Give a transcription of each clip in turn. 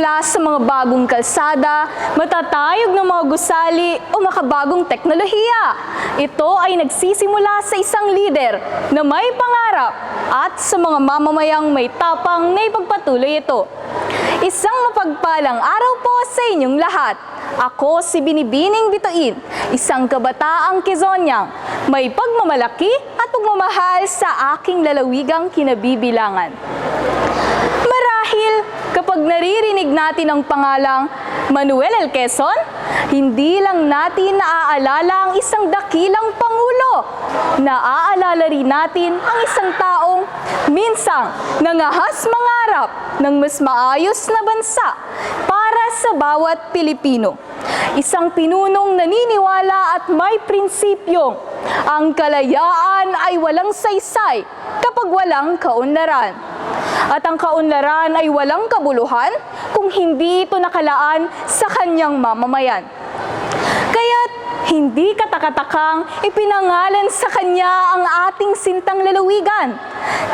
mula sa mga bagong kalsada, matatayog na mga gusali o makabagong teknolohiya. Ito ay nagsisimula sa isang lider na may pangarap at sa mga mamamayang may tapang na ipagpatuloy ito. Isang mapagpalang araw po sa inyong lahat. Ako si Binibining Bituin, isang kabataang Quezoniang, may pagmamalaki at pagmamahal sa aking lalawigang kinabibilangan. Marahil kapag naririnig natin ang pangalang Manuel L. Quezon, hindi lang natin naaalala ang isang dakilang pangulo. Naaalala rin natin ang isang taong minsang nangahas mangarap ng mas maayos na bansa para sa bawat Pilipino. Isang pinunong naniniwala at may prinsipyong ang kalayaan ay walang saysay kapag walang kaunlaran. At ang kaunlaran ay walang kabuluhan kung hindi ito nakalaan sa kanyang mamamayan. Kaya't hindi katakatakang ipinangalan sa kanya ang ating sintang lalawigan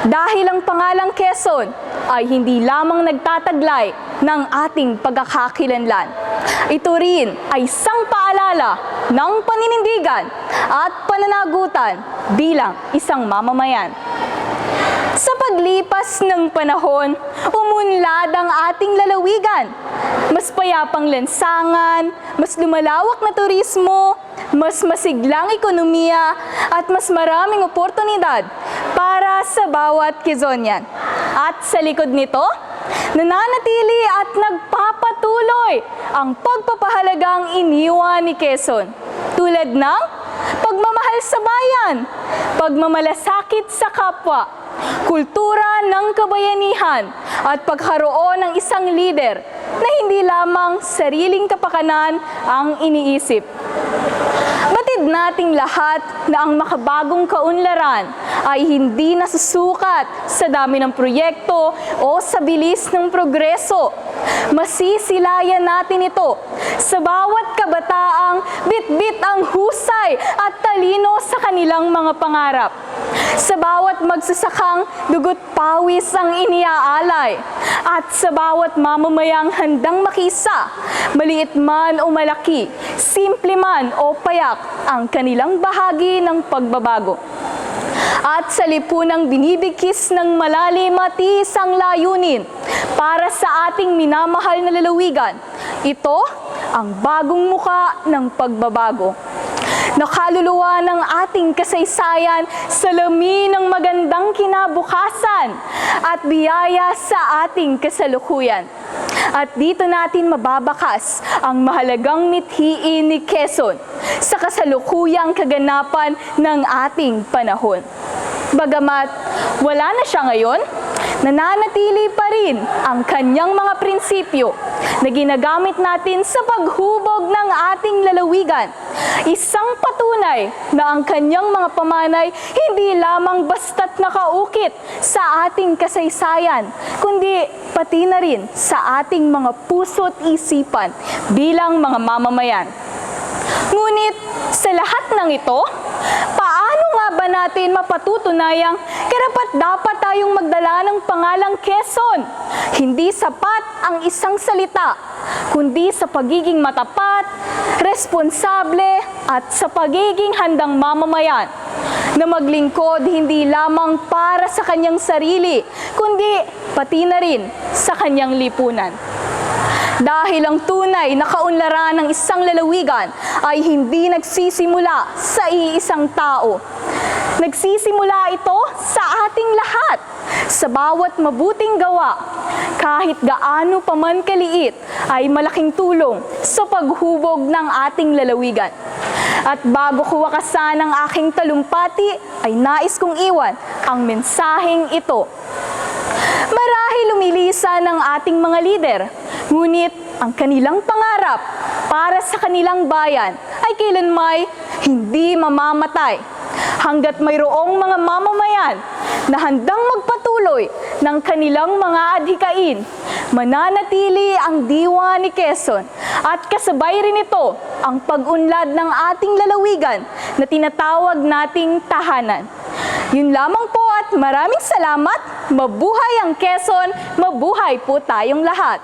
dahil ang pangalang Quezon ay hindi lamang nagtataglay ng ating pagkakakilanlan. Ito rin ay isang paalala ng paninindigan at pananagutan bilang isang mamamayan. Sa paglipas ng panahon, umunlad ang ating lalawigan. Mas payapang lansangan, mas lumalawak na turismo, mas masiglang ekonomiya, at mas maraming oportunidad para sa bawat Quezonian. At sa likod nito, nananatili at nagpapatuloy ang pagpapahalagang iniwan ni Quezon, tulad ng pagmamahal sa bayan, pagmamalasakit sa kapwa, kultura ng kabayanihan, at pagkaroon ng isang lider na hindi lamang sariling kapakanan ang iniisip. Batid nating lahat na ang makabagong kaunlaran ay hindi nasusukat sa dami ng proyekto o sa bilis ng progreso. Masisilayan natin ito sa bawat kabataang bit-bit ang husay at talino sa kanilang mga pangarap. Sa bawat magsasakang dugot pawis ang iniaalay, at sa bawat mamamayang handang makisa, maliit man o malaki, simple man o payak, ang kanilang bahagi ng pagbabago. At sa lipunang binibigkis ng malalim at isang layunin para sa ating minamahal na lalawigan, ito ang bagong muka ng pagbabago. Nakaluluwa ng ating kasaysayan sa lamin ng magandang kinabukasan at biyaya sa ating kasalukuyan. At dito natin mababakas ang mahalagang mithiin ni Quezon sa kasalukuyang kaganapan ng ating panahon. Bagamat wala na siya ngayon, nananatili pa rin ang kanyang mga prinsipyo na ginagamit natin sa paghubog ng ating lalawigan. Isang patunay na ang kanyang mga pamanay hindi lamang basta't nakaukit sa ating kasaysayan, kundi pati na rin sa ating mga puso't isipan bilang mga mamamayan. Ngunit sa lahat ng ito, paano nga ba natin mapatutunayang karapat-dapat tayong magdala ng pangalang Quezon? Hindi sapat ang isang salita, kundi sa pagiging matapat, responsable, at sa pagiging handang mamamayan na maglingkod hindi lamang para sa kanyang sarili, kundi pati na rin sa kanyang lipunan. Dahil ang tunay na kaunlaran ng isang lalawigan ay hindi nagsisimula sa iisang tao. Nagsisimula ito sa ating lahat, sa bawat mabuting gawa, kahit gaano pa man kaliit, ay malaking tulong sa paghubog ng ating lalawigan. At bago ko wakasan ang aking talumpati, ay nais kong iwan ang mensaheng ito. Marahil lumilisan ng ating mga lider, ngunit ang kanilang pangarap para sa kanilang bayan ay kailanmay hindi mamamatay hanggat mayroong mga mamamayan na handang magpatuloy ng kanilang mga adhikain. Mananatili ang diwa ni Quezon at kasabay rin ito ang pag-unlad ng ating lalawigan na tinatawag nating tahanan. Yun lamang po at maraming salamat. Mabuhay ang Quezon, mabuhay po tayong lahat.